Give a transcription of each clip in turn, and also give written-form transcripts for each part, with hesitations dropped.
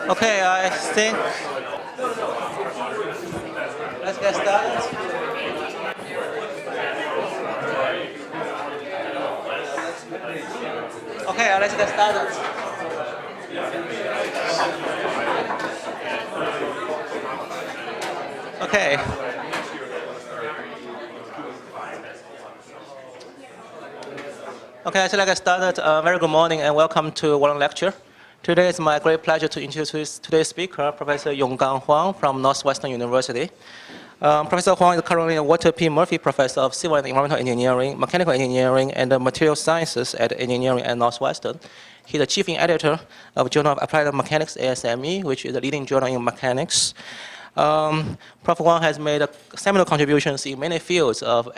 Okay, I think let's get started. Okay, let's get started. Okay. Okay, so let's get started. Very good morning and welcome to Warrren lecture. Today it's my great pleasure to introduce today's speaker, Professor Yonggang Huang from Northwestern University. Professor Huang is currently a Walter P. Murphy Professor of Civil and Environmental Engineering, Mechanical Engineering, and Material Sciences at Engineering at Northwestern. He's the chief editor of Journal of Applied Mechanics, ASME, which is a leading journal in mechanics. Prof. Huang has made seminal contributions in many fields of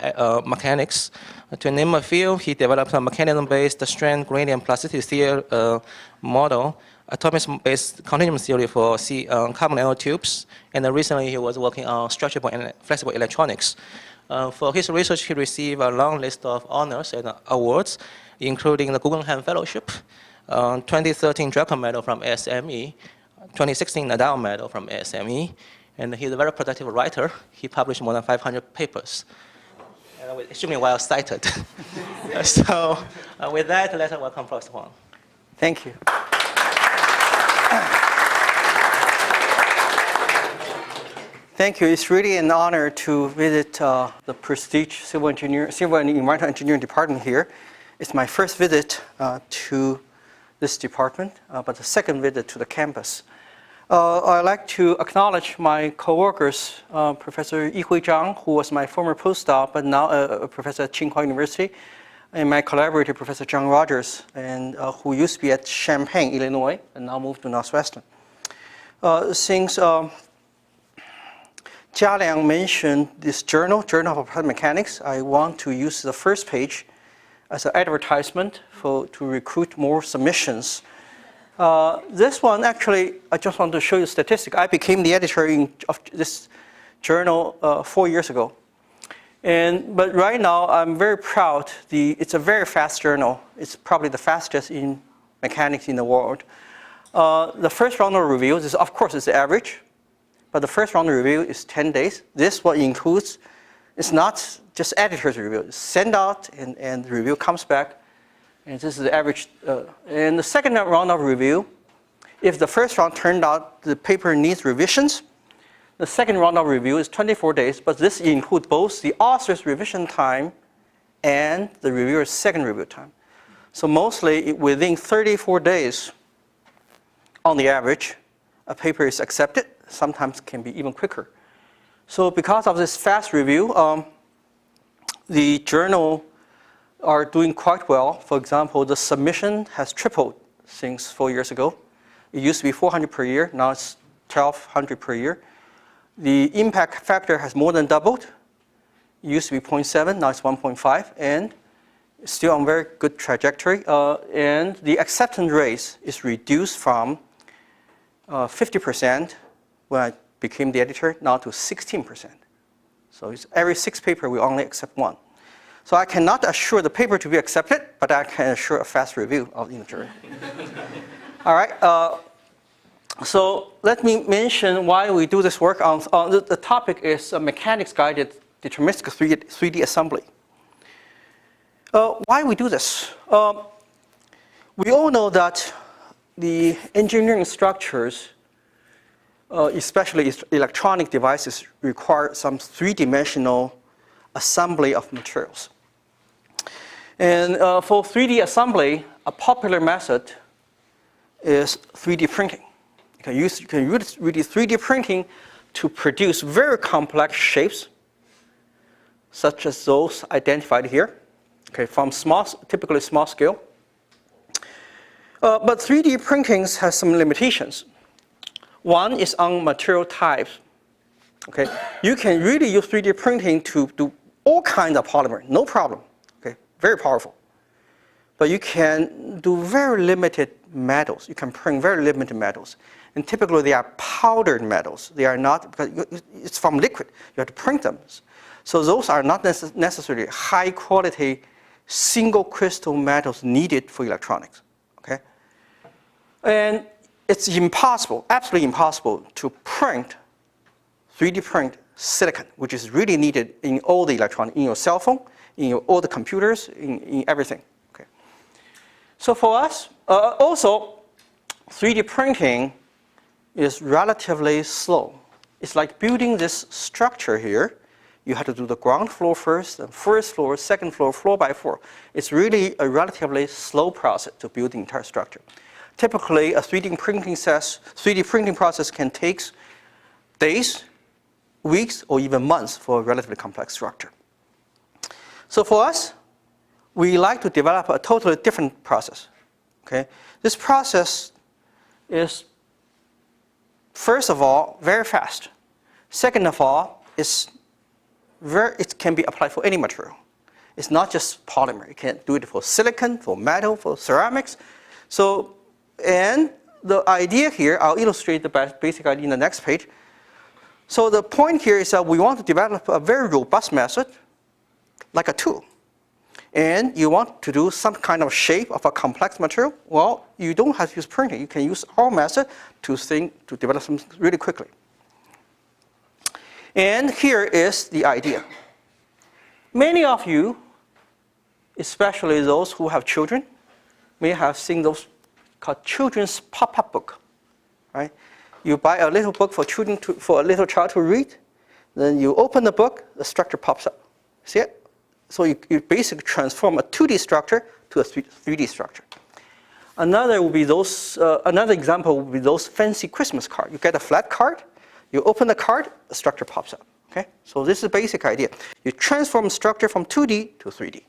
mechanics. To name a few, he developed a mechanism-based strength gradient plasticity theory model, atomic-based continuum theory for carbon nanotubes, and recently he was working on structural and flexible electronics. For his research, he received a long list of honors and awards, including the Guggenheim Fellowship, 2013 Draco Medal from ASME, 2016 Nadal Medal from ASME, and he's a very productive writer. He published more than 500 papers, extremely well cited. So with that, let's welcome Professor Huang. Thank you. Thank you. It's really an honor to visit the prestige Civil and Environmental Engineering department here. It's my first visit to this department, but the second visit to the campus. I'd like to acknowledge my coworkers, Professor Yihui Zhang, who was my former postdoc, but now a professor at Tsinghua University, and my collaborator, Professor John Rogers, and who used to be at Champaign, Illinois, and now moved to Northwestern. Since Jia Liang mentioned this Journal of Applied Mechanics, I want to use the first page as an advertisement to recruit more submissions. This one, actually, I just want to show you a statistic. I became the editor of this journal 4 years ago. But right now, I'm very proud. It's a very fast journal. It's probably the fastest in mechanics in the world. The first round of reviews is, of course, it's the average. But the first round of review is 10 days. This one includes, it's not just editor's review. It's sent out, and the review comes back. And this is the average. And the second round of review, if the first round turned out the paper needs revisions, the second round of review is 24 days, but this includes both the author's revision time and the reviewer's second review time. So mostly within 34 days, on the average, a paper is accepted. Sometimes can be even quicker. So because of this fast review, the journal are doing quite well. For example, the submission has tripled since 4 years ago. It used to be 400 per year. Now it's 1,200 per year. The impact factor has more than doubled. It used to be 0.7. Now it's 1.5. And still on very good trajectory. And the acceptance rate is reduced from 50% when I became the editor, now to 16%. So it's every 6 papers, we only accept 1. So I cannot assure the paper to be accepted, but I can assure a fast review of the journal. All right. So let me mention why we do this work. The topic is mechanics-guided deterministic 3D assembly. Why we do this? We all know that the engineering structures, especially electronic devices, require some 3-dimensional assembly of materials. And for 3D assembly, a popular method is 3D printing. You can use 3D printing to produce very complex shapes, such as those identified here, okay, from typically small scale. But 3D printing has some limitations. One is on material types. Okay, you can really use 3D printing to do all kinds of polymer, no problem. Okay, very powerful. But you can do very limited metals. You can print very limited metals. And typically they are powdered metals. They are not, because it's from liquid. You have to print them. So those are not necessarily high quality single crystal metals needed for electronics. Okay? And it's impossible, absolutely impossible to 3D print silicon, which is really needed in all the electronics, in your cell phone, in all the computers, in everything. Okay. So for us, also, 3D printing is relatively slow. It's like building this structure here. You have to do the ground floor first, and first floor, second floor, floor by floor. It's really a relatively slow process to build the entire structure. Typically, a 3D printing process can take days, weeks, or even months for a relatively complex structure. So for us, we like to develop a totally different process. Okay? This process is, first of all, very fast. Second of all, it can be applied for any material. It's not just polymer. You can do it for silicon, for metal, for ceramics. So, and the idea here, I'll illustrate the basic idea in the next page. So the point here is that we want to develop a very robust method, like a tool. And you want to do some kind of shape of a complex material. Well, you don't have to use printing. You can use our method to develop something really quickly. And here is the idea. Many of you, especially those who have children, may have seen those called children's pop-up book, right? You buy a little book for children for a little child to read, then you open the book, the structure pops up. See it? So you basically transform a 2D structure to a 3D structure. Another example would be those fancy Christmas cards. You get a flat card, you open the card, the structure pops up. Okay? So this is the basic idea. You transform structure from 2D to 3D.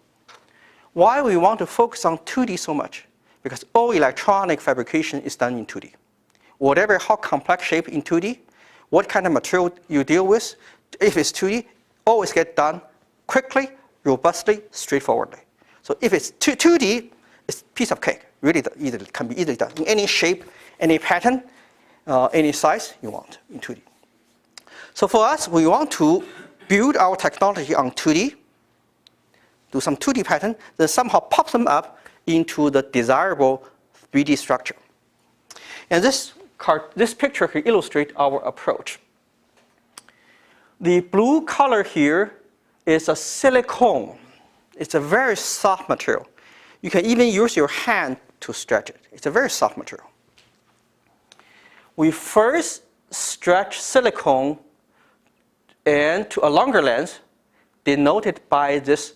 Why we want to focus on 2D so much? Because all electronic fabrication is done in 2D. Whatever how complex shape in 2D, what kind of material you deal with, if it's 2D, always get done quickly, robustly, straightforwardly. So if it's 2D, it's a piece of cake. Really, it can be easily done in any shape, any pattern, any size you want in 2D. So for us, we want to build our technology on 2D, do some 2D pattern, then somehow pop them up into the desirable 3D structure. And this picture here illustrates our approach. The blue color here is a silicone. It's a very soft material. You can even use your hand to stretch it. It's a very soft material. We first stretch silicone and to a longer length, denoted by this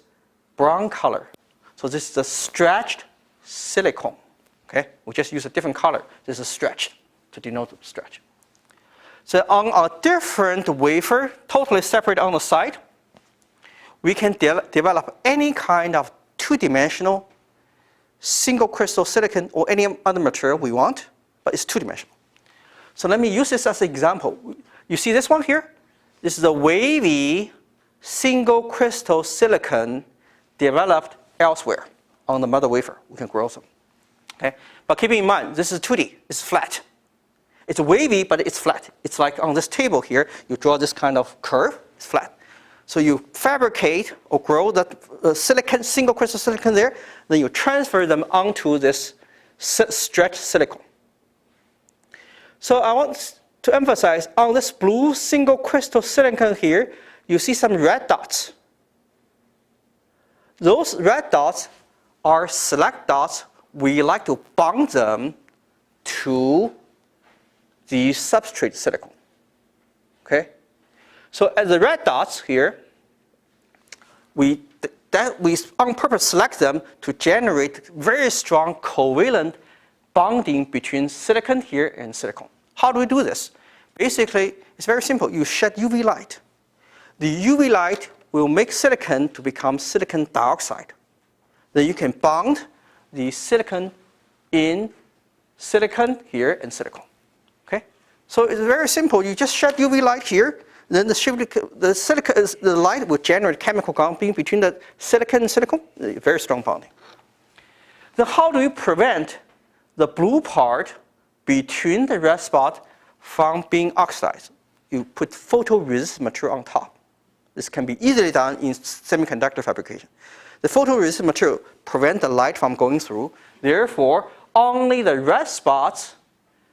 brown color. So this is a stretched silicone. Okay? We just use a different color. This is stretched to denote the stretch. So on a different wafer, totally separate on the side, we can develop any kind of two-dimensional single crystal silicon or any other material we want, but it's two-dimensional. So let me use this as an example. You see this one here? This is a wavy single crystal silicon developed elsewhere on the mother wafer. We can grow some. Okay? But keep in mind, this is 2D. It's flat. It's wavy, but it's flat. It's like on this table here, you draw this kind of curve. It's flat. So you fabricate or grow the silicon, single crystal silicon there, then you transfer them onto this stretched silicone. So I want to emphasize on this blue single crystal silicon here, you see some red dots. Those red dots are select dots. We like to bond them to the substrate silicone. Okay? So as the red dots here, we on purpose select them to generate very strong covalent bonding between silicon here and silicon. How do we do this? Basically, it's very simple. You shed UV light. The UV light will make silicon to become silicon dioxide. Then you can bond the silicon in silicon here and silicon. Okay? So it's very simple. You just shed UV light here. Then the light will generate chemical bonding between the silicon and silicon. Very strong bonding. Then how do you prevent the blue part between the red spot from being oxidized? You put photoresist material on top. This can be easily done in semiconductor fabrication. The photoresist material prevents the light from going through. Therefore, only the red spots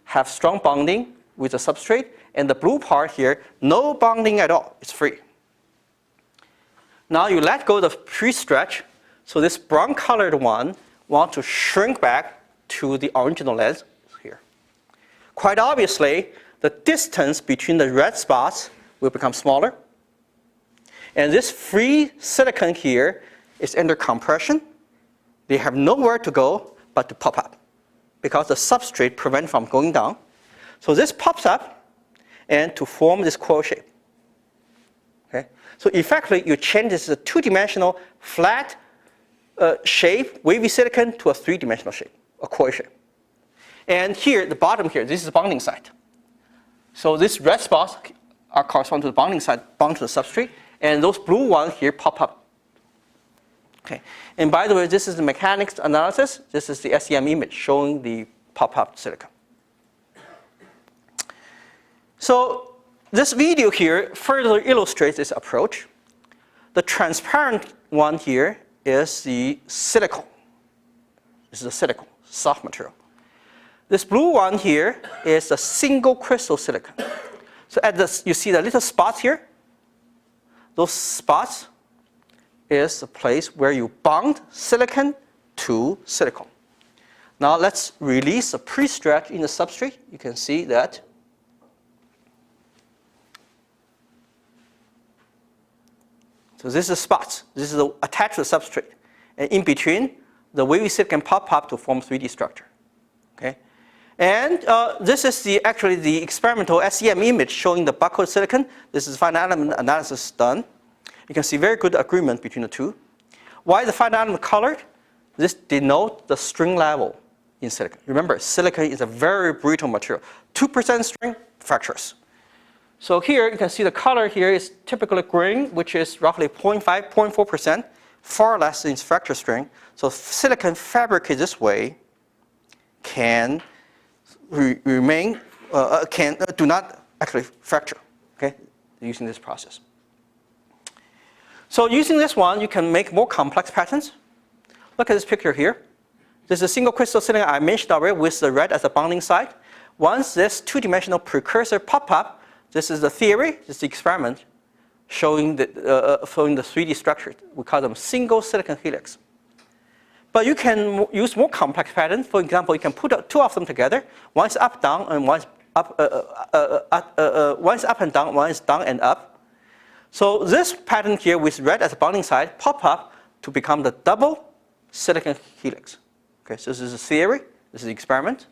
have strong bonding with the substrate, and the blue part here, no bonding at all, it's free. Now you let go the pre-stretch, so this brown colored one wants to shrink back to the original length here. Quite obviously, the distance between the red spots will become smaller. And this free silicon here is under compression. They have nowhere to go but to pop up because the substrate prevents from going down. So this pops up and to form this coil shape. Okay? So effectively, you change this two-dimensional flat shape, wavy silicon, to a three-dimensional shape, a coil shape. And here, the bottom here, this is the bonding site. So these red spots are correspond to the bonding site, bound to the substrate, and those blue ones here pop up. Okay. And by the way, this is the mechanics analysis. This is the SEM image showing the pop-up silicon. So this video here further illustrates this approach. The transparent one here is the silicon. This is the silicon, soft material. This blue one here is a single crystal silicon. So at this, you see the little spots here? Those spots is the place where you bond silicon to silicon. Now let's release the pre-stretch in the substrate. You can see that. So this is spots. This is attached to the substrate. And in between, the wavy silicon pop up to form 3D structure. Okay? And this is actually the experimental SEM image showing the buckled silicon. This is finite element analysis done. You can see very good agreement between the two. Why the finite element colored? This denotes the string level in silicon. Remember, silicon is a very brittle material. 2% string fractures. So here you can see the color here is typically green, which is roughly 0.5, 0.4%, far less than its fracture string. So silicon fabricated this way can remain, do not actually fracture, okay, using this process. So using this one, you can make more complex patterns. Look at this picture here. This is a single crystal silicon I mentioned already with the red as a bonding site. Once this two-dimensional precursor pop up, this is the theory, this is the experiment showing the 3D structure. We call them single silicon helix. But you can use more complex patterns. For example, you can put two of them together. One is up, down, and one is up, one is up and down, one is down and up. So this pattern here with red as a bonding site pop up to become the double silicon helix. Okay, so this is a theory. This is the experiment.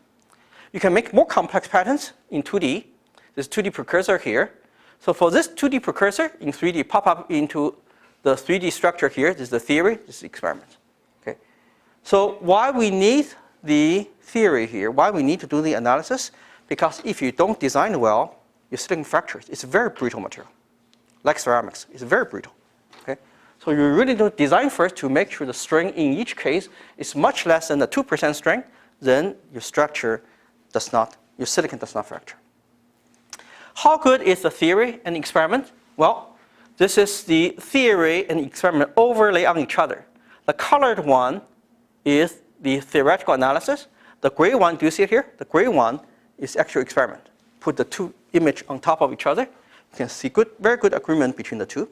You can make more complex patterns in 2D. This 2D precursor here. So for this 2D precursor in 3D pop up into the 3D structure here. This is the theory. This is the experiment. Okay. So why we need the theory here? Why we need to do the analysis? Because if you don't design well, your silicon fractures. It's a very brittle material, like ceramics. It's very brittle. Okay. So you really do design first to make sure the strain in each case is much less than the 2% strain. Then your structure does not, your silicon does not fracture. How good is the theory and experiment? Well, this is the theory and experiment overlay on each other. The colored one is the theoretical analysis. The gray one, do you see it here? The gray one is actual experiment. Put the two images on top of each other. You can see very good agreement between the two.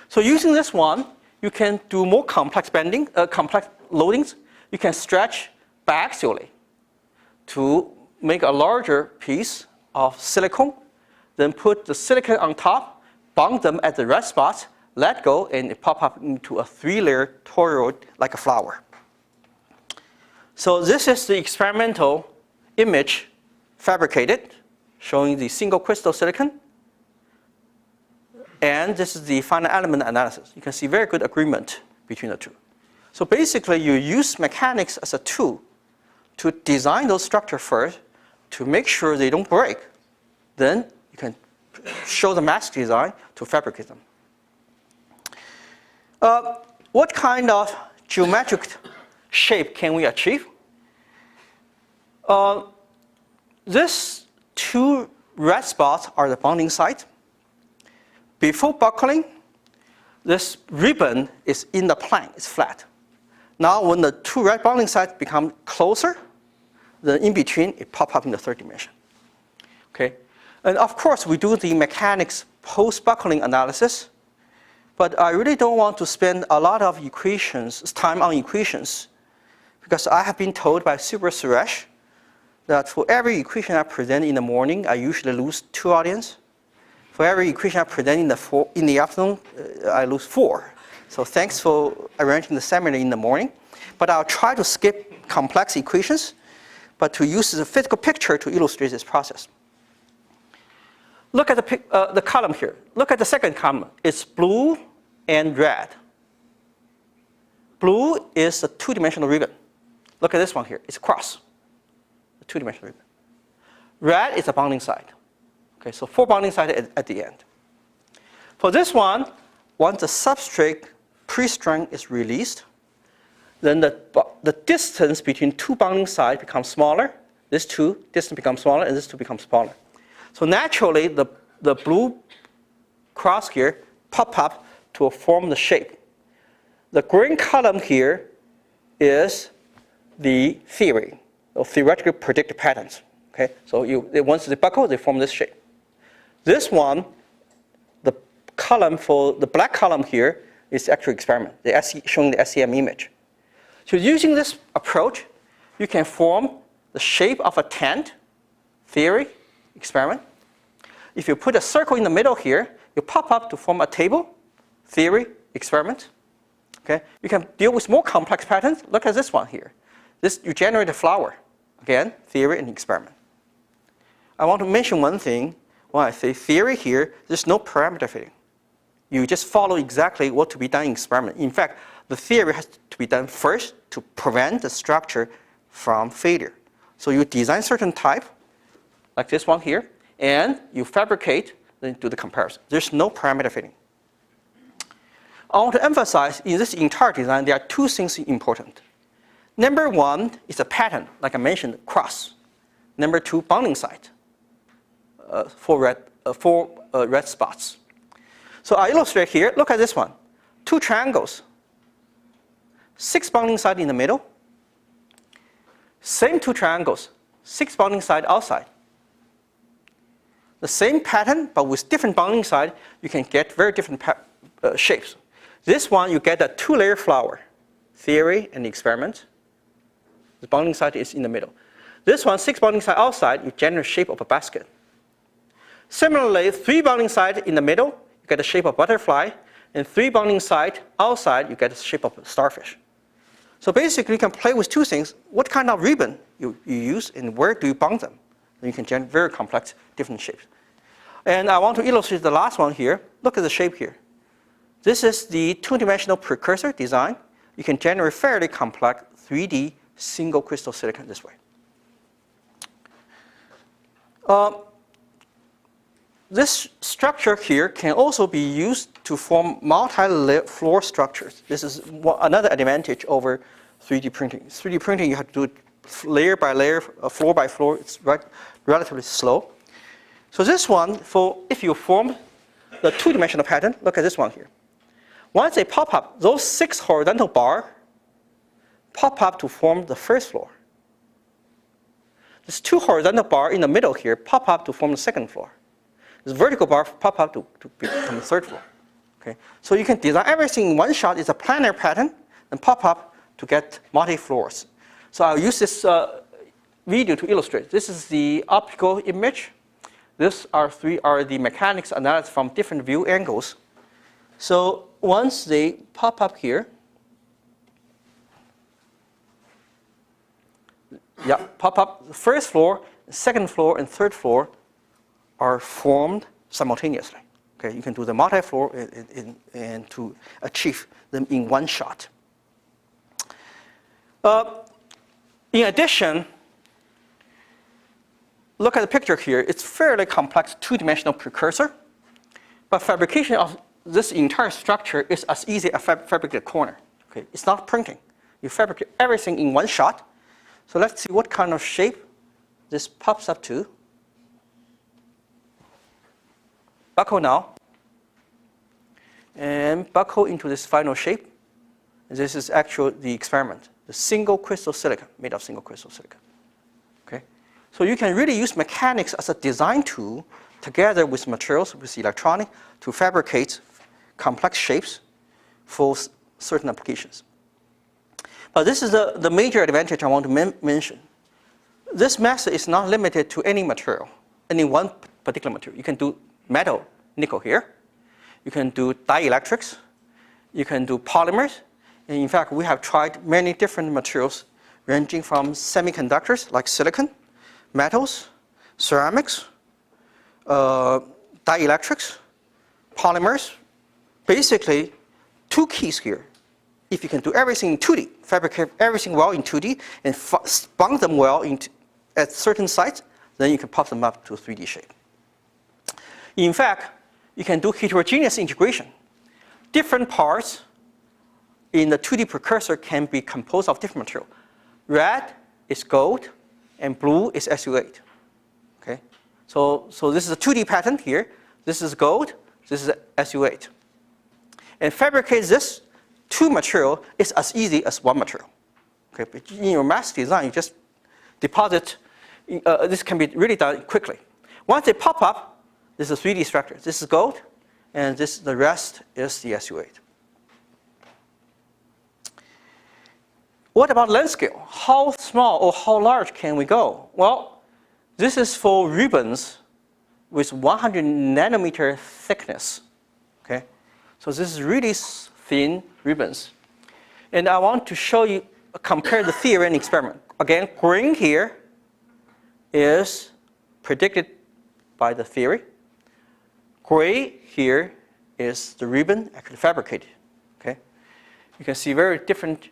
So using this one, you can do more complex bending, complex loadings. You can stretch biaxially to make a larger piece of silicon, then put the silicon on top, bond them at the red spots, let go, and it pop up into a 3-layer toroid like a flower. So this is the experimental image fabricated, showing the single crystal silicon. And this is the finite element analysis. You can see very good agreement between the two. So basically, you use mechanics as a tool to design those structures first, to make sure they don't break. Then you can show the mask design to fabricate them. What kind of geometric shape can we achieve? These two red spots are the bonding site. Before buckling, this ribbon is in the plane, it's flat. Now when the two red bonding sites become closer, Then in between, it pops up in the third dimension. Okay? And of course, we do the mechanics post-buckling analysis. But I really don't want to spend a lot of time on equations, because I have been told by Super Suresh that for every equation I present in the morning, I usually lose 2 audience. For every equation I present in the afternoon, I lose 4. So thanks for arranging the seminar in the morning. But I'll try to skip complex equations, but to use the physical picture to illustrate this process. Look at the column here. Look at the second column. It's blue and red. Blue is a 2-dimensional ribbon. Look at this one here. It's a cross, a 2-dimensional ribbon. Red is a bonding site. Okay, so 4 bonding sites at the end. For this one, once the substrate pre-strand is released, then the distance between 2 bonding sites becomes smaller. This 2 distance becomes smaller, and this 2 becomes smaller. So naturally, the blue cross here pop up to form the shape. The green column here is the theory, or theoretically predicted patterns. Okay, so once they buckle, they form this shape. This one, the column for the black column here is actual experiment, showing the SEM image. So using this approach, you can form the shape of a tent, theory, experiment. If you put a circle in the middle here, you pop up to form a table, theory, experiment. Okay? You can deal with more complex patterns. Look at this one here. You generate a flower. Again, theory and experiment. I want to mention one thing. When I say theory here, there's no parameter fitting. You just follow exactly what to be done in experiment. In fact, the theory has to be done first to prevent the structure from failure. So you design certain type, like this one here, and you fabricate, then do the comparison. There's no parameter fitting. I want to emphasize in this entire design, there are 2 things important. Number 1 is a pattern, like I mentioned, cross. Number 2, bonding site, 4 red spots. So I illustrate here, look at this one. 2 triangles, 6 bonding sites in the middle. Same 2 triangles, 6 bonding sites outside. The same pattern, but with different bonding sites, you can get very different shapes. This one, you get a 2-layer flower, theory and experiment. The bonding site is in the middle. This one, 6 bonding sites outside, you generate the shape of a basket. Similarly, 3 bonding sites in the middle, you get the shape of a butterfly, and 3 bonding sites outside, you get the shape of a starfish. So basically, you can play with 2 things. What kind of ribbon you use, and where do you bond them? And you can generate very complex, different shapes. And I want to illustrate the last one here. Look at the shape here. This is the 2-dimensional precursor design. You can generate fairly complex 3D single crystal silicon this way. This structure here can also be used to form multi-floor structures. This is another advantage over 3D printing. 3D printing, you have to do it layer by layer, floor by floor. It's relatively slow. So this one, if you form the 2-dimensional pattern, look at this one here. Once they pop up, those 6 horizontal bars pop up to form the first floor. These 2 horizontal bars in the middle here pop up to form the second floor. This vertical bar pop up to become the third floor. Okay? So you can design everything in one shot. It's a planar pattern and pop up to get multi-floors. So I'll use this video to illustrate. This is the optical image. These are the mechanics analysis from different view angles. So once they pop up here, pop up, the first floor, second floor, and third floor are formed simultaneously. Okay, you can do the multi-floor and to achieve them in one shot. In addition, look at the picture here. It's fairly complex 2-dimensional precursor, but fabrication of this entire structure is as easy as fabricating a corner. Okay, it's not printing. You fabricate everything in one shot. So let's see what kind of shape this pops up to. Buckle now, and buckle into this final shape. And this is actually the experiment, the single crystal silicon, made of single crystal silicon. Okay? So you can really use mechanics as a design tool together with materials, with electronics, to fabricate complex shapes for certain applications. But this is the major advantage I want to mention. This method is not limited to any material, any one particular material. You can do metal, nickel here. You can do dielectrics. You can do polymers. And in fact, we have tried many different materials ranging from semiconductors like silicon, metals, ceramics, dielectrics, polymers. Basically, two keys here. If you can do everything in 2D, fabricate everything well in 2D, and bond them well at certain sites, then you can pop them up to a 3D shape. In fact, you can do heterogeneous integration. Different parts in the 2D precursor can be composed of different material. Red is gold, and blue is SU8. Okay? So this is a 2D pattern here. This is gold. This is SU8. And fabricate this two material is as easy as one material. Okay? But in your mass design, you just deposit. This can be really done quickly. Once they pop up, this is a 3D structure. This is gold, and the rest is the SU8. What about length scale? How small or how large can we go? Well, this is for ribbons with 100 nanometer thickness. Okay? So this is really thin ribbons. And I want to show you, compare the theory and experiment. Again, green here is predicted by the theory. Gray here is the ribbon actually fabricated. Okay? You can see very different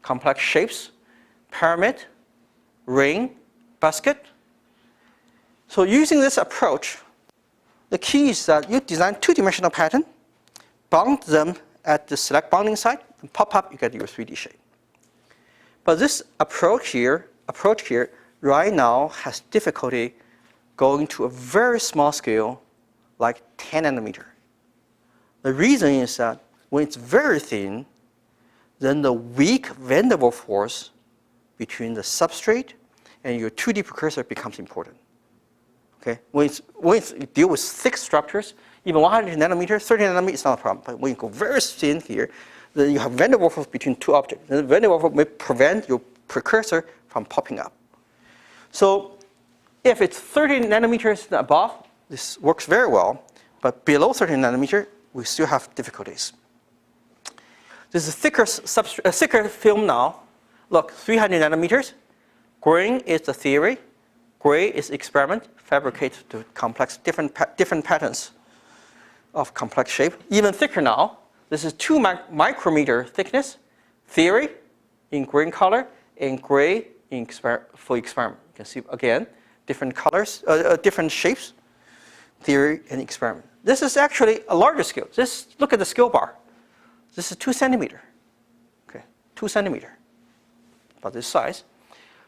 complex shapes, pyramid, ring, basket. So using this approach, the key is that you design two-dimensional pattern, bond them at the select bonding site, and pop up, you get your 3D shape. But this approach here right now has difficulty going to a very small scale, like 10 nanometer. The reason is that when it's very thin, then the weak van der Waals force between the substrate and your 2D precursor becomes important. Okay? When you deal with thick structures, even 100 nanometers, 30 nanometers is not a problem. But when you go very thin here, then you have van der Waals force between two objects. And the van der Waals force may prevent your precursor from popping up. So if it's 30 nanometers and above, this works very well. But below 30 nanometer, we still have difficulties. This is a thicker film now. Look, 300 nanometers. Green is the theory. Gray is experiment. Fabricate to complex different patterns of complex shape. Even thicker now. This is 2 micrometer thickness. Theory in green color and gray for experiment. You can see again different colors, different shapes. Theory and experiment. This is actually a larger scale. Look at the scale bar. This is 2 centimeter. Okay, 2 centimeter, about this size.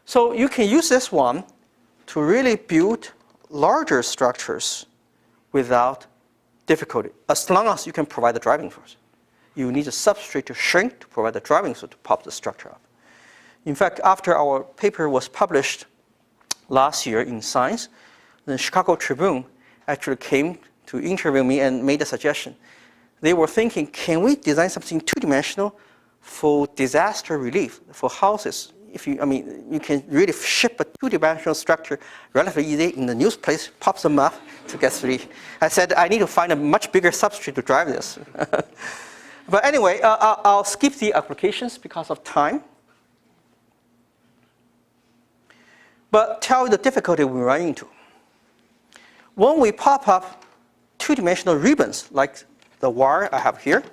So you can use this one to really build larger structures without difficulty, as long as you can provide the driving force. You need a substrate to shrink to provide the driving force to pop the structure up. In fact, after our paper was published last year in Science, the Chicago Tribune actually came to interview me and made a suggestion. They were thinking, can we design something two-dimensional for disaster relief, for houses? You can really ship a two-dimensional structure relatively easy in the news place, pop them up to get 3D. I said, I need to find a much bigger substrate to drive this. But anyway, I'll skip the applications because of time. But tell you the difficulty we run into. When we pop up two-dimensional ribbons, like the Warrren I have here,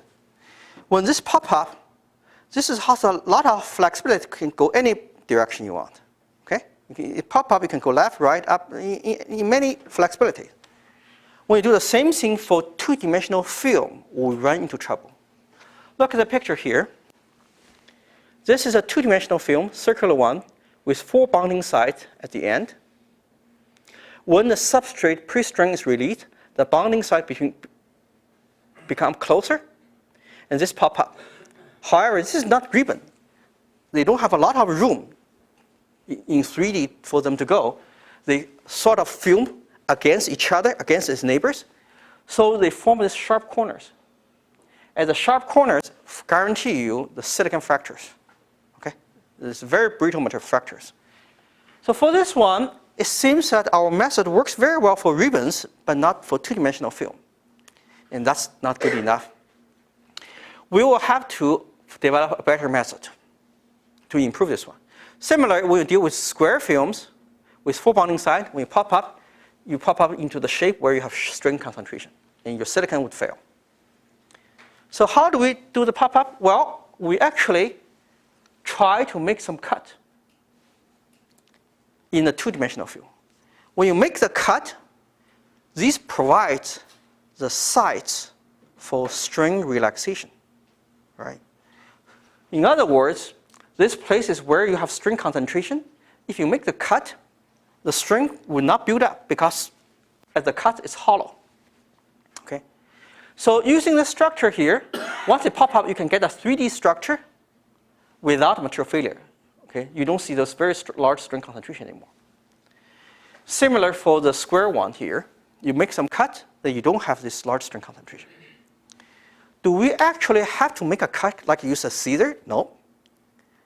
when this pop up, this has a lot of flexibility. It can go any direction you want. Okay? It pop up, you can go left, right, up, in many flexibility. When you do the same thing for two-dimensional film, we run into trouble. Look at the picture here. This is a two-dimensional film, circular one, with 4 bonding sites at the end. When the substrate pre-string is released, the bonding site become closer, and this pop up. However, this is not ribbon. They don't have a lot of room in 3D for them to go. They sort of film against each other, against its neighbors. So they form these sharp corners. And the sharp corners guarantee you the silicon fractures. Okay? It's very brittle material fractures. So for this one, it seems that our method works very well for ribbons, but not for two-dimensional film. And that's not good enough. We will have to develop a better method to improve this one. Similarly, we deal with square films with 4 bonding sites. When you pop up into the shape where you have strain concentration, and your silicon would fail. So how do we do the pop-up? Well, we actually try to make some cut in the two-dimensional film. When you make the cut, this provides the sites for strain relaxation, right? In other words, this place is where you have strain concentration. If you make the cut, the strain will not build up because at the cut it's hollow. Okay? So using this structure here, once it pop up, you can get a 3D structure without material failure. Okay? You don't see those very large strain concentration anymore. Similar for the square one here. You make some cut, then you don't have this large strain concentration. Do we actually have to make a cut like use a scissor? No.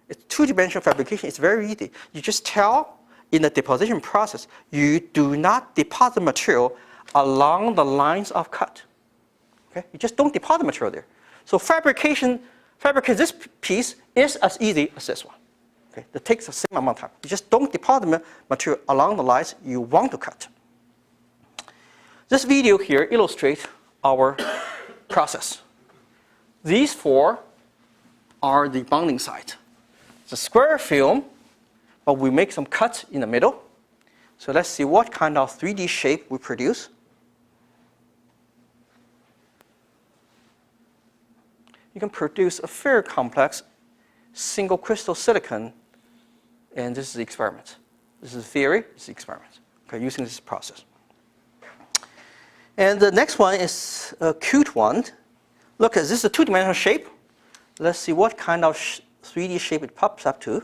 It's two-dimensional fabrication. It's very easy. You just tell in the deposition process, you do not deposit material along the lines of cut. Okay? You just don't deposit material there. So fabricate this piece is as easy as this one. Okay? It takes the same amount of time. You just don't deposit material along the lines you want to cut. This video here illustrates our process. These 4 are the bonding site. The square film, but we make some cuts in the middle. So let's see what kind of 3D shape we produce. You can produce a very complex single crystal silicon, and this is the experiment. This is theory, this is the experiment, okay, using this process. And the next one is a cute one. Look, this is a two-dimensional shape. Let's see what kind of 3D shape it pops up to.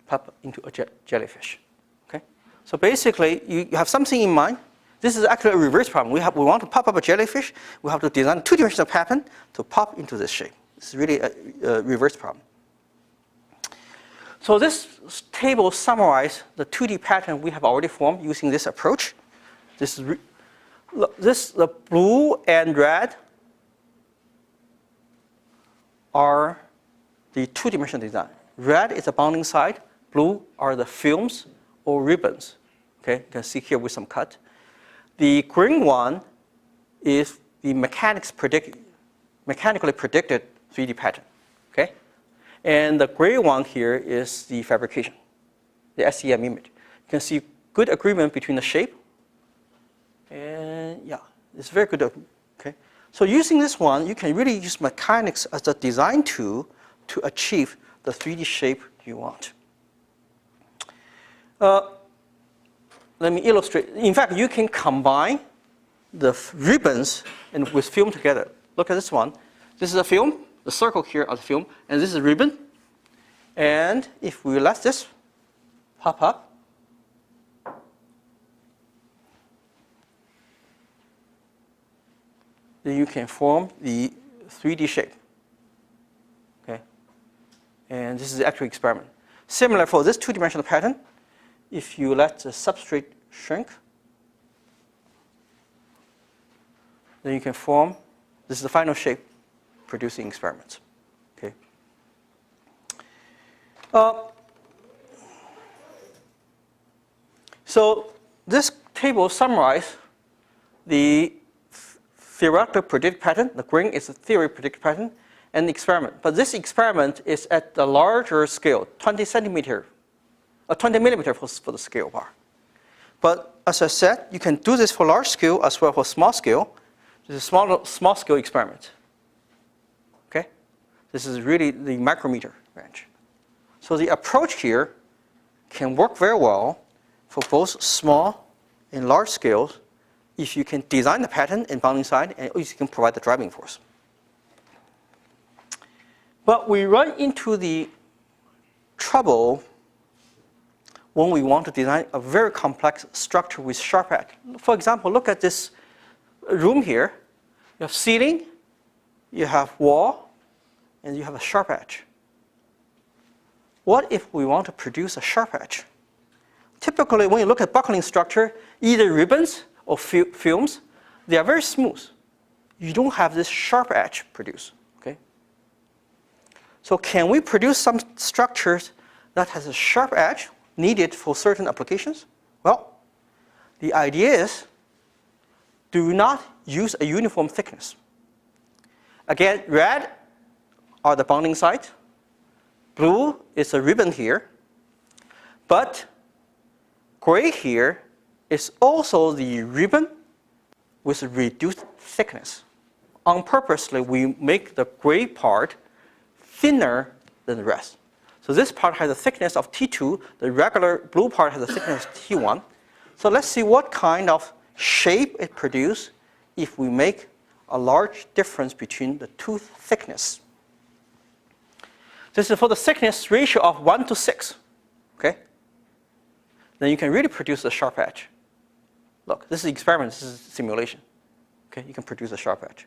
Pop into a jellyfish. Okay? So basically, you have something in mind. This is actually a reverse problem. We want to pop up a jellyfish. We have to design a two-dimensional pattern to pop into this shape. It's really a reverse problem. So this table summarizes the 2D pattern we have already formed using this approach. The blue and red are the two-dimensional design. Red is the bonding site. Blue are the films or ribbons. Okay, you can see here with some cut. The green one is the mechanically predicted 3D pattern. Okay, and the gray one here is the fabrication, the SEM image. You can see good agreement between the shape, and yeah, it's very good. Okay, so using this one, you can really use mechanics as a design tool to achieve the 3D shape you want. Let me illustrate. In fact, you can combine the ribbons and with film together. Look at this one. This is a film. The circle here are the film, and this is a ribbon. And if we let this pop up, then you can form the 3D shape. Okay, and this is the actual experiment. Similar for this two-dimensional pattern. If you let the substrate shrink, then you can form, this is the final shape producing experiments. Okay. So this table summarizes the theoretical predicted pattern. The green is the theory predicted pattern and the experiment. But this experiment is at the larger scale, 20 centimeter. 20 millimeter for the scale bar. But as I said, you can do this for large scale as well for small scale. This is a small scale experiment. Okay? This is really the micrometer range. So the approach here can work very well for both small and large scales if you can design the pattern and bounding side, and you can provide the driving force. But we run into the trouble when we want to design a very complex structure with sharp edge. For example, look at this room here. You have ceiling, you have wall, and you have a sharp edge. What if we want to produce a sharp edge? Typically, when you look at buckling structure, either ribbons or films, they are very smooth. You don't have this sharp edge produced. Okay? So can we produce some structures that has a sharp edge needed for certain applications? Well, the idea is do not use a uniform thickness. Again, red are the bonding site. Blue is a ribbon here. But gray here is also the ribbon with a reduced thickness. On purposely, we make the gray part thinner than the rest. So this part has a thickness of T2. The regular blue part has a thickness of T1. So let's see what kind of shape it produces if we make a large difference between the two thickness. This is for the thickness ratio of 1 to 6. Okay? Then you can really produce a sharp edge. Look, this is experiment, this is simulation. Okay, you can produce a sharp edge.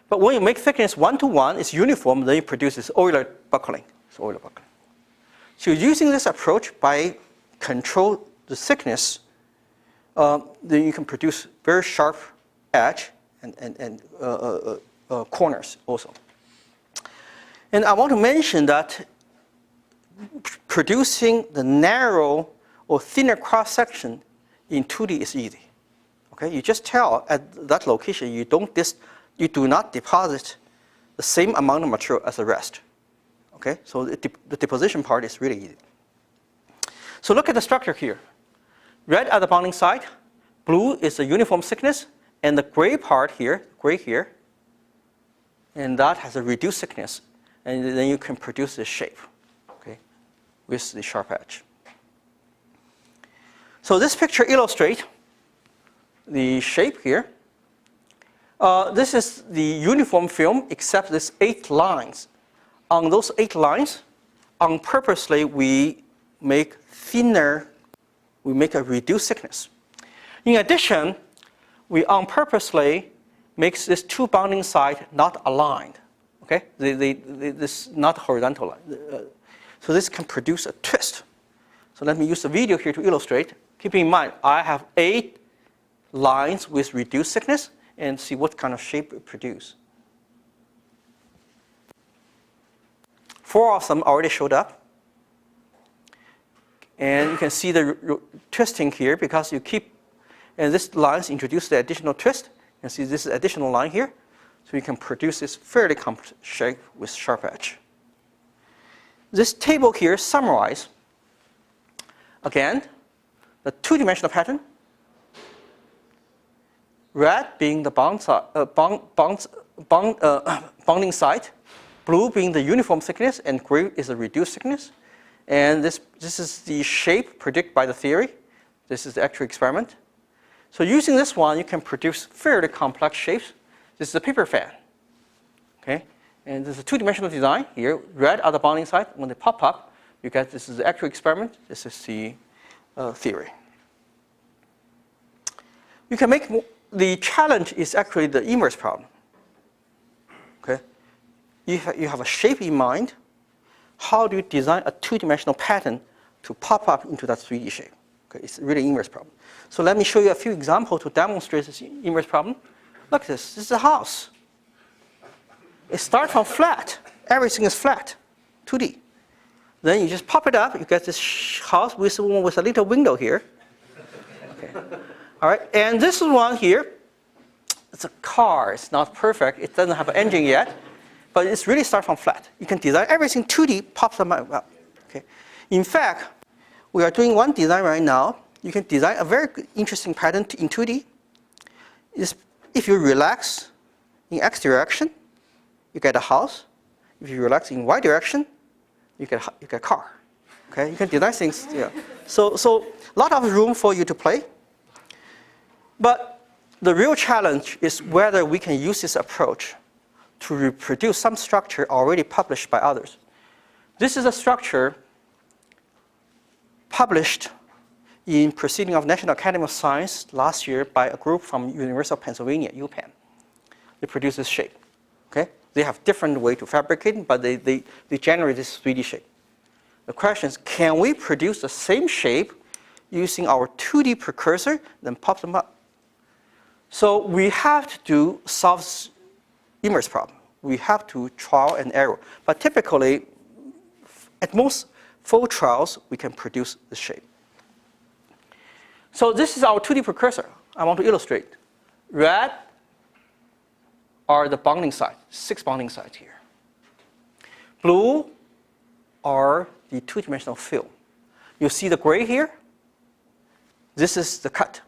But when you make thickness 1 to 1, it's uniform, then you produce this Euler buckling. It's Euler buckling. So using this approach by control the thickness, then you can produce very sharp edge and corners also. And I want to mention that producing the narrow or thinner cross-section in 2D is easy. Okay, you just tell at that location you do not deposit the same amount of material as the rest. Okay, so the deposition part is really easy. So look at the structure here. Red at the bonding side, blue is the uniform thickness, and the gray part here, gray here, and that has a reduced thickness, and then you can produce this shape, okay, with the sharp edge. So this picture illustrates the shape here. This is the uniform film except these 8 lines. On those 8 lines, on purposely we make thinner, we make a reduced thickness. In addition, we on purposely makes this 2 bonding sides not aligned. Okay, this not horizontal line. So this can produce a twist. So let me use the video here to illustrate. Keep in mind, I have 8 lines with reduced thickness and see what kind of shape it produces. 4 of them already showed up. And you can see the twisting here because you keep, and this lines introduce the additional twist. You can see this additional line here. So you can produce this fairly complex shape with sharp edge. This table here summarizes, again, the 2-dimensional pattern. Red being the bonding side, blue being the uniform thickness, and gray is the reduced thickness. And this is the shape predicted by the theory. This is the actual experiment. So using this one, you can produce fairly complex shapes. This is a paper fan. Okay? And this is a 2-dimensional design here. Red are the bonding side. When they pop up, you get this is the actual experiment. This is the theory. You can make the challenge is actually the inverse problem. Okay? You have a shape in mind. How do you design a 2-dimensional pattern to pop up into that 3D shape? Okay, it's really inverse problem. So let me show you a few examples to demonstrate this inverse problem. Look at this. This is a house. It starts from flat. Everything is flat, 2D. Then you just pop it up. You get this house with a little window here. Okay. All right. And this one here, it's a car. It's not perfect. It doesn't have an engine yet. But it's really start from flat. You can design everything 2D, pops them up. Okay. In fact, we are doing one design right now. You can design a very interesting pattern in 2D. If you relax in X direction, you get a house. If you relax in Y direction, you get a car. Okay, you can design things. Yeah. So a lot of room for you to play. But the real challenge is whether we can use this approach to reproduce some structure already published by others. This is a structure published in Proceedings of National Academy of Science last year by a group from University of Pennsylvania, UPenn. They produce this shape. Okay? They have different way to fabricate it, but they generate this 3D shape. The question is, can we produce the same shape using our 2D precursor, then pop them up? So we have to solve immerse problem. We have to trial and error. But typically, at most full trials, we can produce the shape. So this is our 2D precursor. I want to illustrate. Red are the bonding sites, 6 bonding sites here. Blue are the 2-dimensional film. You see the gray here? This is the cut.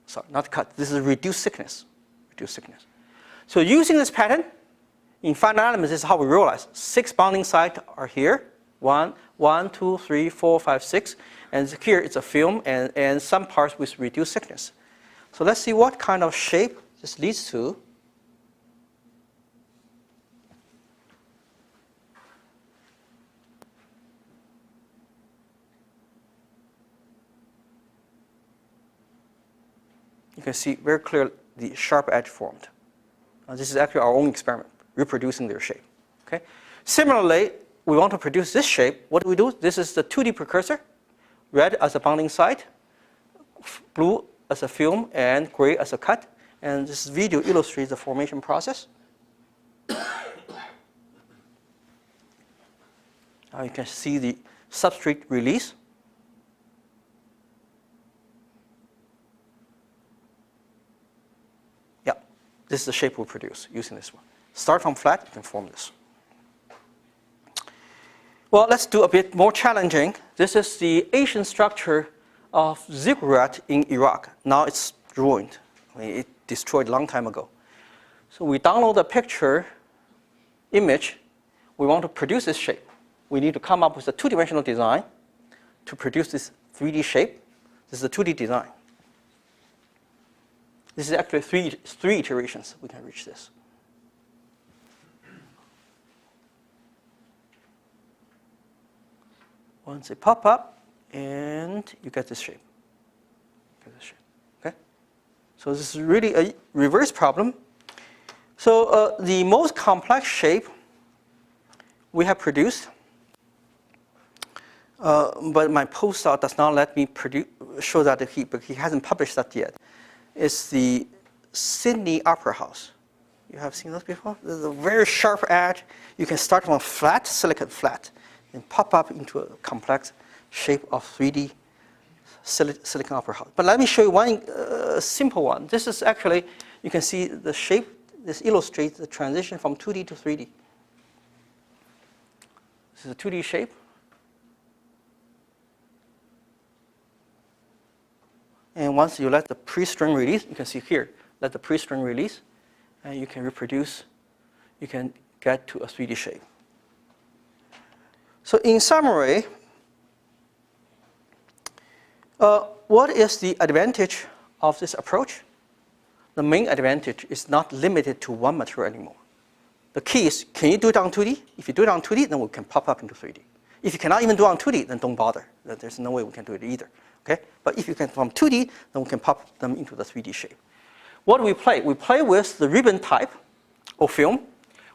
Sorry, not cut. This is reduced thickness. Reduced thickness. So using this pattern, in finite elements, this is how we realize 6 bonding sites are here. 1, 2, 3, 4, 5, 6. And here it's a film and some parts with reduced thickness. So let's see what kind of shape this leads to. You can see very clearly the sharp edge formed. This is actually our own experiment, reproducing their shape. Okay? Similarly, we want to produce this shape. What do we do? This is the 2D precursor. Red as a bonding site, blue as a film, and gray as a cut. And this video illustrates the formation process. Now you can see the substrate release. Yeah, this is the shape we produce using this one. Start from flat, you can form this. Well, let's do a bit more challenging. This is the Asian structure of Ziggurat in Iraq. Now it's ruined. I mean, it destroyed a long time ago. So we download a picture, image. We want to produce this shape. We need to come up with a 2-dimensional design to produce this 3D shape. This is a 2D design. This is actually three iterations we can reach this. Once they pop up, and you get this shape. Okay? So this is really a reverse problem. So the most complex shape we have produced, but my postdoc does not let me show that but he hasn't published that yet, is the Sydney Opera House. You have seen those before? There's a very sharp edge. You can start from a flat, silicon flat, and pop up into a complex shape of 3D silicon opera house. But let me show you one simple one. This is actually, you can see the shape. This illustrates the transition from 2D to 3D. This is a 2D shape. And once you let the pre-string release, you can see here, let the pre-string release, and you can reproduce, you can get to a 3D shape. So in summary, what is the advantage of this approach? The main advantage is not limited to one material anymore. The key is, can you do it on 2D? If you do it on 2D, then we can pop up into 3D. If you cannot even do it on 2D, then don't bother. There's no way we can do it either. Okay? But if you can from 2D, then we can pop them into the 3D shape. What do we play? We play with the ribbon type of film.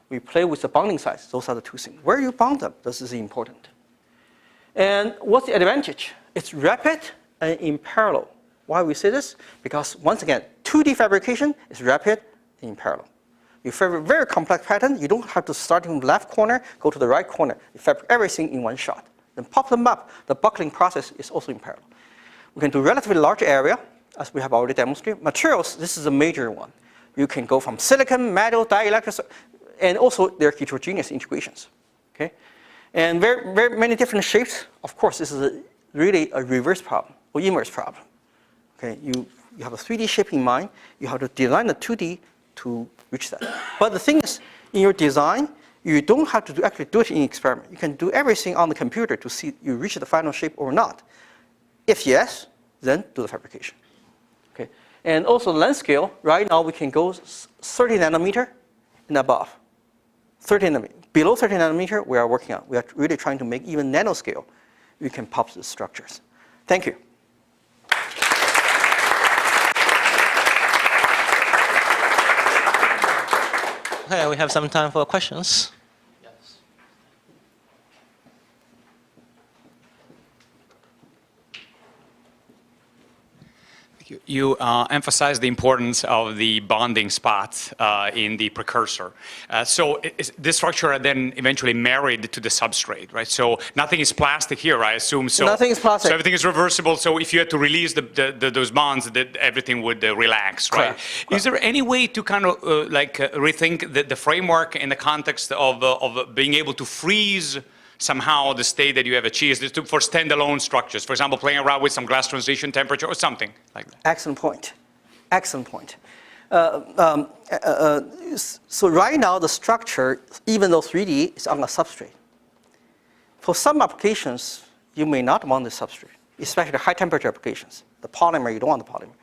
We play with the bonding size. Those are the two things. Where you bond them, this is important. And what's the advantage? It's rapid and in parallel. Why we say this? Because once again, 2D fabrication is rapid and in parallel. You fabricate a very complex pattern. You don't have to start from the left corner, go to the right corner. You fabricate everything in one shot. Then pop them up. The buckling process is also in parallel. We can do relatively large area, as we have already demonstrated. Materials, this is a major one. You can go from silicon, metal, dielectric, and also there are heterogeneous integrations. Okay? And very, very many different shapes. Of course, this is really a reverse problem or inverse problem. Okay? You have a 3D shape in mind. You have to design the 2D to reach that. But the thing is, in your design, you don't have to actually do it in experiment. You can do everything on the computer to see you reach the final shape or not. If yes, then do the fabrication. Okay? And also length scale, right now we can go 30 nanometer and above. 30 nanometer. Below 30 nanometer, we are working on. We are really trying to make even nanoscale. We can pop the structures. Thank you. Okay, we have some time for questions. You emphasize the importance of the bonding spots in the precursor. So is this structure then eventually married to the substrate, right? So nothing is plastic here, I assume. So nothing is plastic. So everything is reversible. So if you had to release those bonds, that everything would relax, right? Correct. Is there any way to kind of rethink the framework in the context of being able to freeze somehow the state that you have achieved for standalone structures? For example, playing around with some glass transition temperature or something like that. Excellent point. Excellent point. So right now, the structure, even though 3D, is on a substrate. For some applications, you may not want the substrate, especially high temperature applications. The polymer, you don't want the polymer.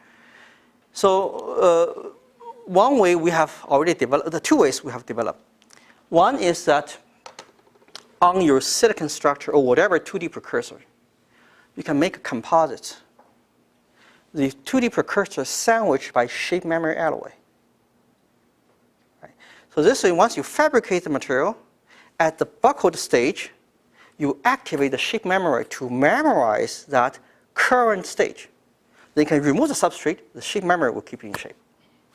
So one way we have already developed, the two ways we have developed. One is that on your silicon structure or whatever 2D precursor, you can make a composite. The 2D precursor sandwiched by shape memory alloy. Right? So this way, once you fabricate the material, at the buckled stage, you activate the shape memory to memorize that current stage. Then you can remove the substrate, the shape memory will keep it in shape.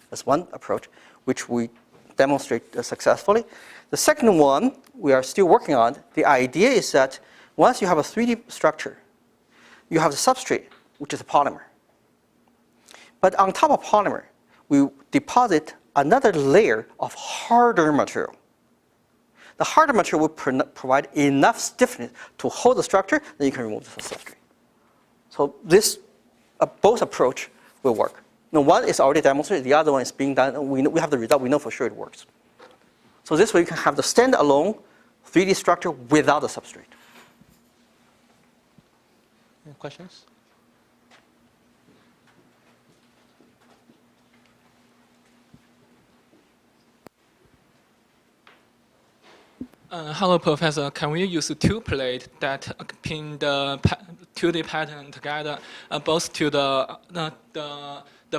That's one approach, which we demonstrate successfully. The second one, we are still working on. The idea is that once you have a 3D structure, you have the substrate, which is a polymer. But on top of polymer, we deposit another layer of harder material. The harder material will provide enough stiffness to hold the structure, then you can remove the substrate. So this, both approach will work. Now, one is already demonstrated, the other one is being done. We have the result, we know for sure it works. So this way you can have the standalone 3D structure without the substrate. Any questions? Hello, Professor. Can we use two plates that pin the 2D pattern together, both to the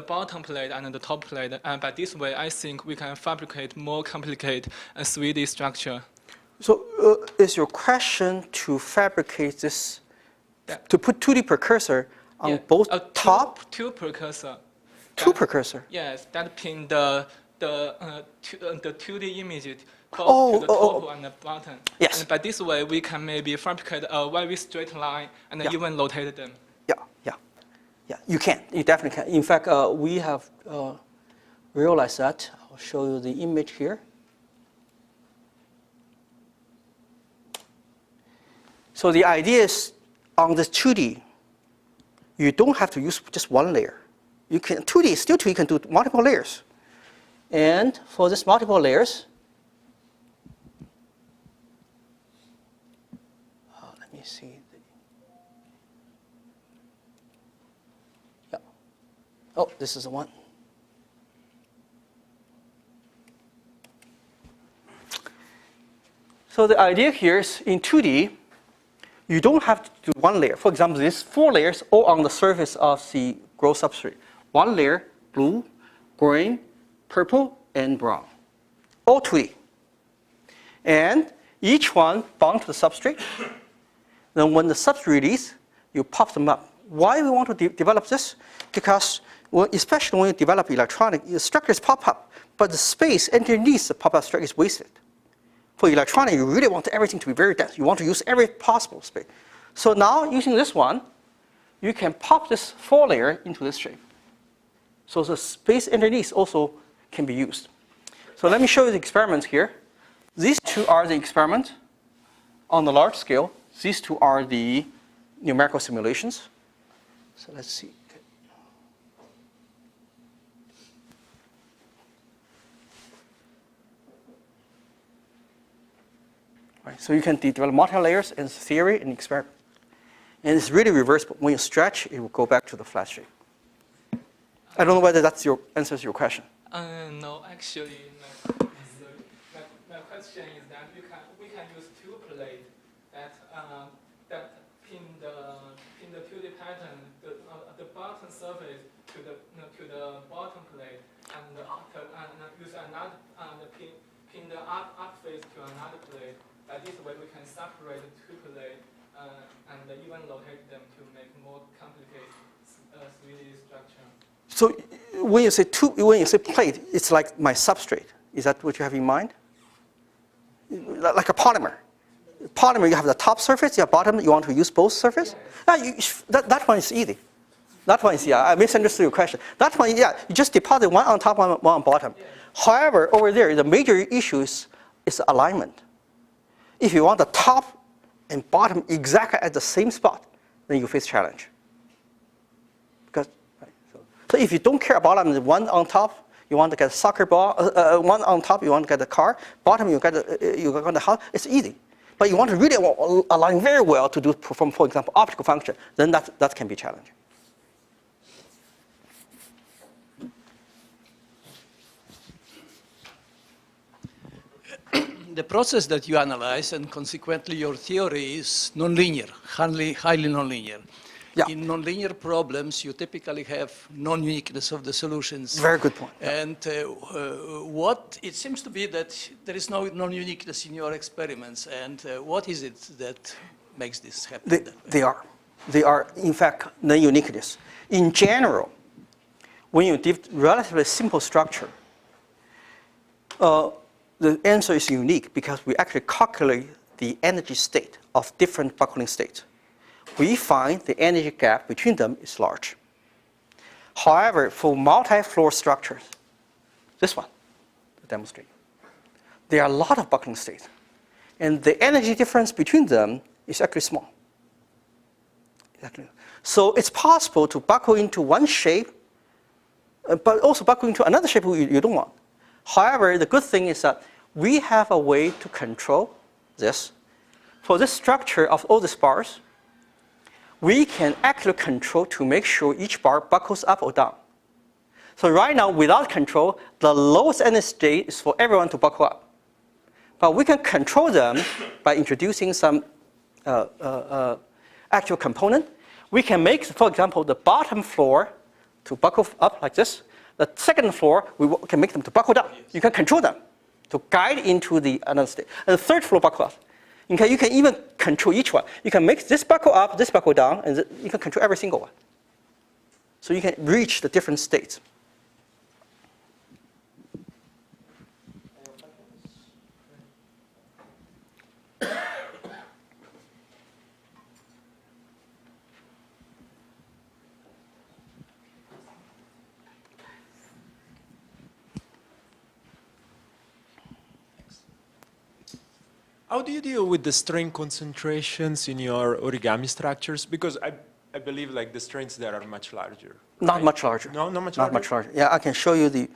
bottom plate and the top plate? And by this way, I think we can fabricate more complicated 3D structure. So is your question to fabricate this, to put 2D precursor on both top? Two precursor. Two precursor? Yes, that pin the 2D image both to the top and the bottom. Yes. And by this way, we can maybe fabricate a very straight line and even rotate them. Yeah, you can. You definitely can. In fact, we have realized that. I'll show you the image here. So the idea is on the 2D, you don't have to use just one layer. You can 2D, still 2D, you can do multiple layers. And for this multiple layers, let me see. Oh, this is the one. So the idea here is in 2D, you don't have to do one layer. For example, these 4 layers all on the surface of the growth substrate. One layer, blue, green, purple, and brown. All 2D. And each one bound to the substrate. Then when the substrate releases, you pop them up. Why we want to develop this? Because especially when you develop electronic, the structures pop up, but the space underneath the pop-up structure is wasted. For electronic, you really want everything to be very dense. You want to use every possible space. So now, using this one, you can pop this 4 layer into this shape. So the space underneath also can be used. So let me show you the experiments here. These two are the experiments on the large scale. These two are the numerical simulations. So let's see. Right, so you can develop multi-layers in theory and experiment. And it's really reversible. When you stretch, it will go back to the flat shape. I don't know whether that's your answers your question. No, actually, my question is that we can use two plates that pin the 2D pattern the bottom surface to the bottom plate and use another pin the up face to another plate. By this way, we can separate the two plates and even rotate them to make more complicated 3D structure. So when you say plate, it's like my substrate. Is that what you have in mind? Like a polymer. Polymer, you have the top surface, you have bottom, you want to use both surface? Yeah, that one is easy. That one is, yeah, I misunderstood your question. That one, yeah, you just deposit one on top, one on bottom. Yeah. However, over there, the major issue is alignment. If you want the top and bottom exactly at the same spot, then you face challenge. Because, right, so if you don't care about one on top, you want to get a soccer ball, one on top, you want to get a car, bottom, you got the house, it's easy. But you want to really align very well to perform, for example, optical function, then that can be challenging. The process that you analyze and consequently your theory is nonlinear, highly nonlinear. Yeah. In nonlinear problems, you typically have non-uniqueness of the solutions. Very good point. And it seems to be that there is no non-uniqueness in your experiments. And what is it that makes this happen? They are, in fact, non-uniqueness. In general, when you give relatively simple structure, the answer is unique because we actually calculate the energy state of different buckling states. We find the energy gap between them is large. However, for multi-floor structures, this one, to demonstrate, there are a lot of buckling states. And the energy difference between them is actually small. Exactly. So it's possible to buckle into one shape, but also buckle into another shape you don't want. However, the good thing is that we have a way to control this. For this structure of all these bars, we can actually control to make sure each bar buckles up or down. So right now, without control, the lowest energy state is for everyone to buckle up. But we can control them by introducing some actual component. We can make, for example, the bottom floor to buckle up like this. The second floor, we can make them to buckle down. You can control them to guide into the another state. And the third floor buckle up. You can even control each one. You can make this buckle up, this buckle down, and you can control every single one. So you can reach the different states. How do you deal with the strain concentrations in your origami structures? Because I believe like the strains there are much larger. Not right? much larger. No, not much Not larger? much larger. Yeah, I can show you the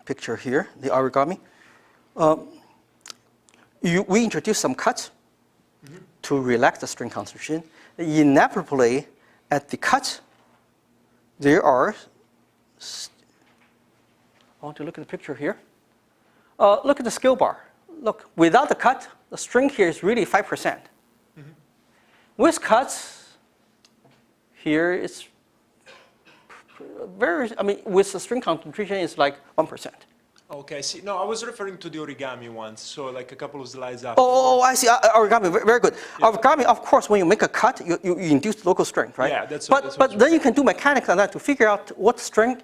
picture here, the origami. We introduce some cuts to relax the strain concentration. Inevitably, at the cut, there are, I want to look at the picture here. Look at the scale bar. Look, without the cut, the string here is really 5%. With cuts, here it's with the string concentration, it's like 1%. Okay, I see. No, I was referring to the origami ones, so like a couple of slides after. Oh, I see. Origami, very good. Yeah. Origami, of course, when you make a cut, you induce local strength, right? Yeah, that's But then you can do mechanics on that to figure out what strength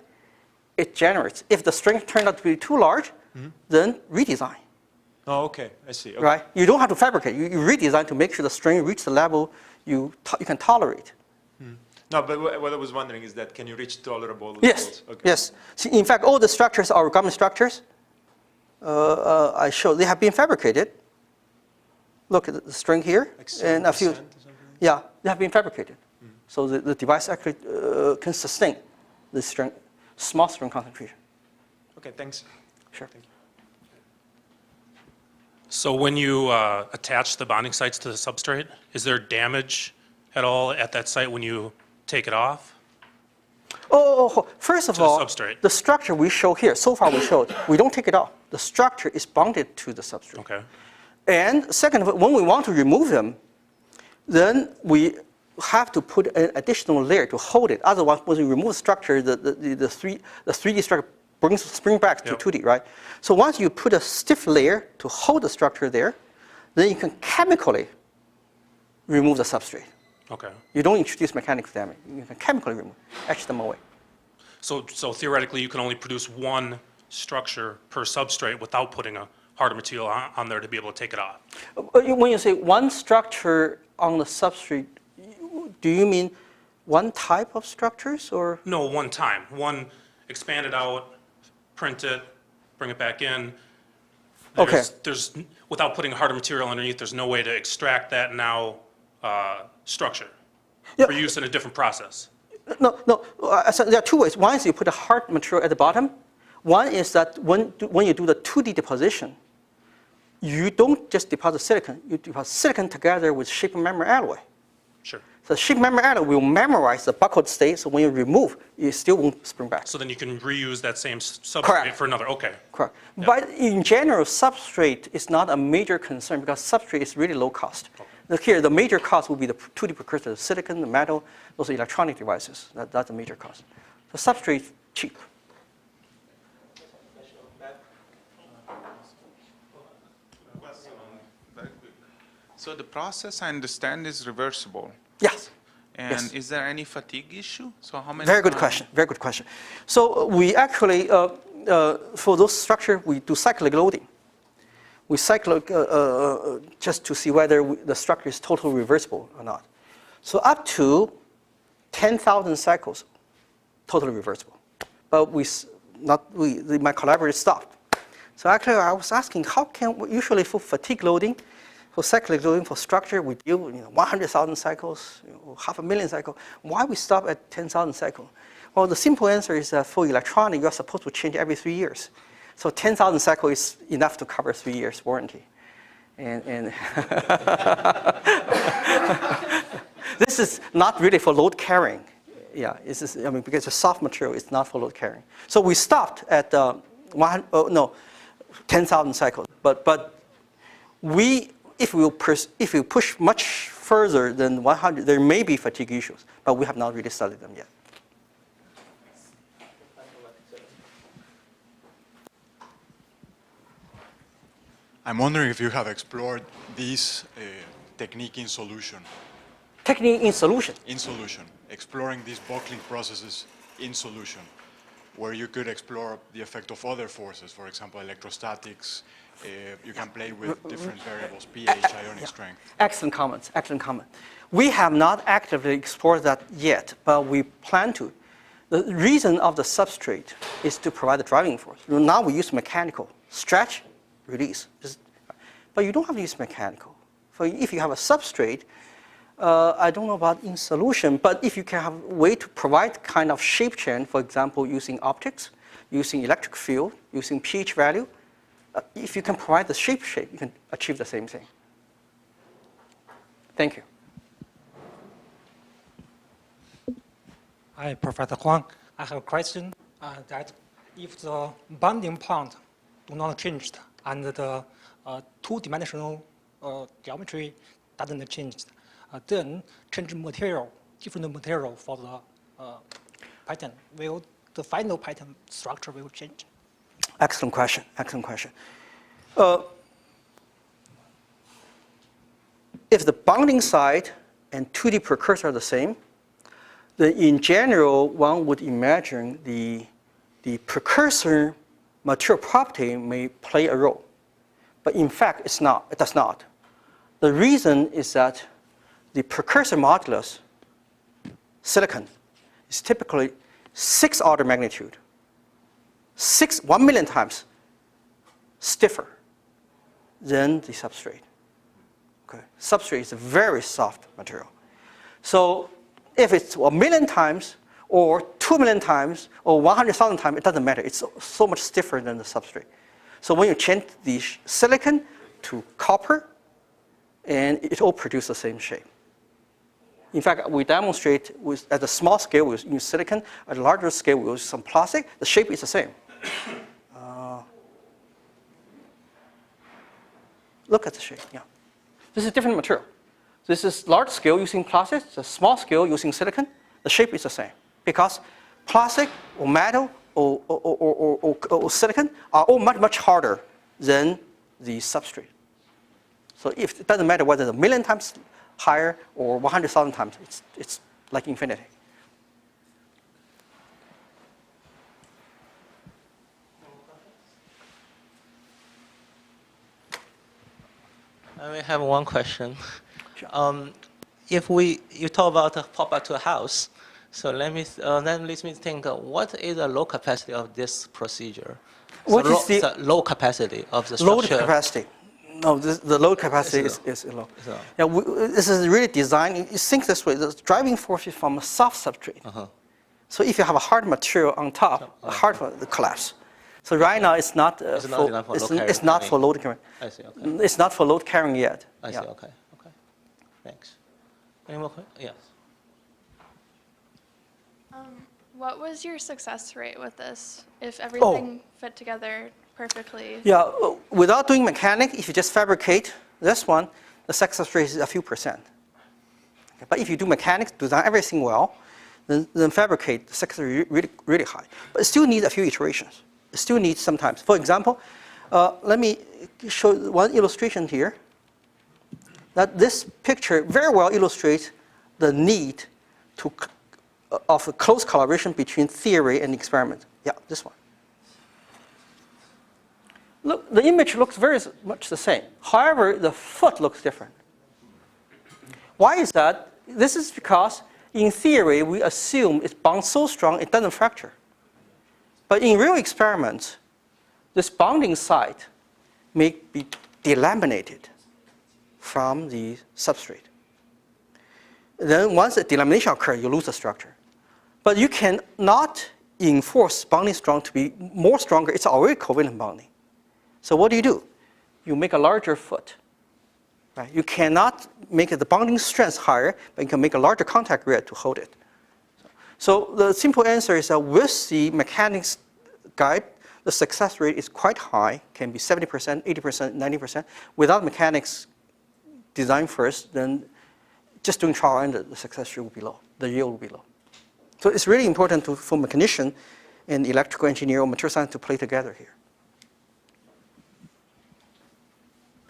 it generates. If the strength turned out to be too large, then redesign. Oh, okay, I see. Okay. Right? You don't have to fabricate. You redesign to make sure the string reaches the level you can tolerate. No, but what I was wondering is that can you reach tolerable Yes. levels? Okay. Yes. See, in fact, all the structures, origami structures, I showed they have been fabricated. Look at the string here, Like and a few. or something? Yeah, they have been fabricated. So the device actually can sustain the string, small string concentration. Okay, thanks. Sure. Thank you. So when you attach the bonding sites to the substrate, is there damage at all at that site when you take it off? First of To the all, substrate. the structure we show here, so far we showed, we don't take it off. The structure is bonded to the substrate. Okay. And second of all, when we want to remove them, then we have to put an additional layer to hold it. Otherwise, when we remove the structure, the 3D structure spring back to Yep. 2D, right? So once you put a stiff layer to hold the structure there, then you can chemically remove the substrate. Okay. You don't introduce mechanical damage. You can chemically remove, etch them away. So theoretically, you can only produce one structure per substrate without putting a harder material on there to be able to take it off. When you say one structure on the substrate, do you mean one type of structures or? No, one time. One, expand it out, print it, bring it back in. Okay. There's, without putting harder material underneath, there's no way to extract that now structure Yeah. for use in a different process. No. So there are two ways. One is you put a hard material at the bottom. One is that when you do the 2D deposition, you don't just deposit silicon. You deposit silicon together with sheet memory alloy. Sure. So sheet memory alloy will memorize the buckled state, so when you remove, it still won't spring back. So then you can reuse that same substrate Correct. for another, okay. Correct. But in general, substrate is not a major concern because substrate is really low cost. Here, the major cost will be the 2D precursor, the silicon, the metal, those are electronic devices. That's a major cost. The substrate is cheap. So the process, I understand, is reversible. Yes. And Yes. is there any fatigue issue? So how many? Very good question. Very good question. So we actually, for those structure, we do cyclic loading. We cycle just to see whether the structure is totally reversible or not. So up to 10,000 cycles, totally reversible. But my collaborators stopped. So actually, I was asking, how can we usually for fatigue loading, for cyclic loading for structure, we deal with 100,000 cycles, 500,000 cycles. Why we stop at 10,000 cycles? Well, the simple answer is that for electronic, you are supposed to change every 3 years. So 10,000 cycles is enough to cover 3 years warranty. And this is not really for load carrying. Yeah, because it's a soft material, it's not for load carrying. So we stopped at 10,000 cycles. But if we push much further than 100, there may be fatigue issues, but we have not really studied them yet. I'm wondering if you have explored this technique in solution. Technique in solution. In solution, exploring these buckling processes in solution, where you could explore the effect of other forces, for example, electrostatics. You can play with different variables, pH, ionic strength. Excellent comments, excellent comment. We have not actively explored that yet, but we plan to. The reason of the substrate is to provide the driving force. Now we use mechanical, stretch, release. But you don't have to use mechanical. If you have a substrate, I don't know about in solution, but if you can have a way to provide kind of shape change, for example, using optics, using electric field, using pH value, if you can provide the shape, you can achieve the same thing. Thank you. Hi, Professor Huang. I have a question that if the bonding point do not change and the two-dimensional geometry doesn't change, then change material, different material for the pattern, will the final pattern structure will change? Excellent question, excellent question. If the bonding site and 2D precursor are the same, then in general, one would imagine the precursor material property may play a role. But in fact, it's not. It does not. The reason is that the precursor modulus, silicon, is typically 6 order magnitude, 1 million times stiffer than the substrate. Okay. Substrate is a very soft material. So if it's 1 million times or 2 million times or 100,000 times, it doesn't matter. It's so much stiffer than the substrate. So when you change the silicon to copper, and it all produces the same shape. In fact, we demonstrate at a small scale we use silicon, at a larger scale we use some plastic. The shape is the same. Look at the shape, yeah. This is a different material. This is large scale using plastic, the small scale using silicon. The shape is the same because plastic or metal or silicon are all much, much harder than the substrate. So if it doesn't matter whether it's 1,000,000 times higher or 100,000 times, it's like infinity. I have one question. If you talk about pop back to a house, so let me think. What is the load capacity of this procedure? What is the load capacity of the structure? Load capacity. No, the load capacity is low. Yeah, this is really designed. You think this way: the driving force is from a soft substrate. So if you have a hard material on top, hard for the collapse. So right now it's not it's not for load carrying. I see. Okay. It's not for load carrying yet. I see. Okay. Okay. Thanks. Any more questions? Yes. What was your success rate with this? If everything fit together perfectly? Yeah, without doing mechanics, if you just fabricate this one, the success rate is a few percent. Okay, but if you do mechanics, design everything well, then fabricate, the success rate is really high. But it still needs a few iterations. It still needs some time. For example, let me show one illustration here. That this picture very well illustrates the need of a close collaboration between theory and experiment. Yeah, this one. Look, the image looks very much the same. However, the foot looks different. Why is that? This is because in theory, we assume it's bound so strong it doesn't fracture. But in real experiments, this bonding site may be delaminated from the substrate. Then once the delamination occurs, you lose the structure. But you cannot enforce bonding strong to be more stronger. It's already covalent bonding. So what do? You make a larger foot. Right? You cannot make the bonding strength higher, but you can make a larger contact area to hold it. So the simple answer is that with the mechanics guide, the success rate is quite high, can be 70%, 80%, 90%. Without mechanics design first, then just doing trial and the success rate will be low, the yield will be low. So it's really important for mechanician and electrical engineer or material science to play together here.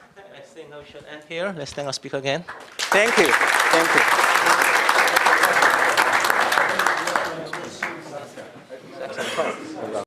I think we should end here. Let's thank our speaker again. Thank you. Thank you.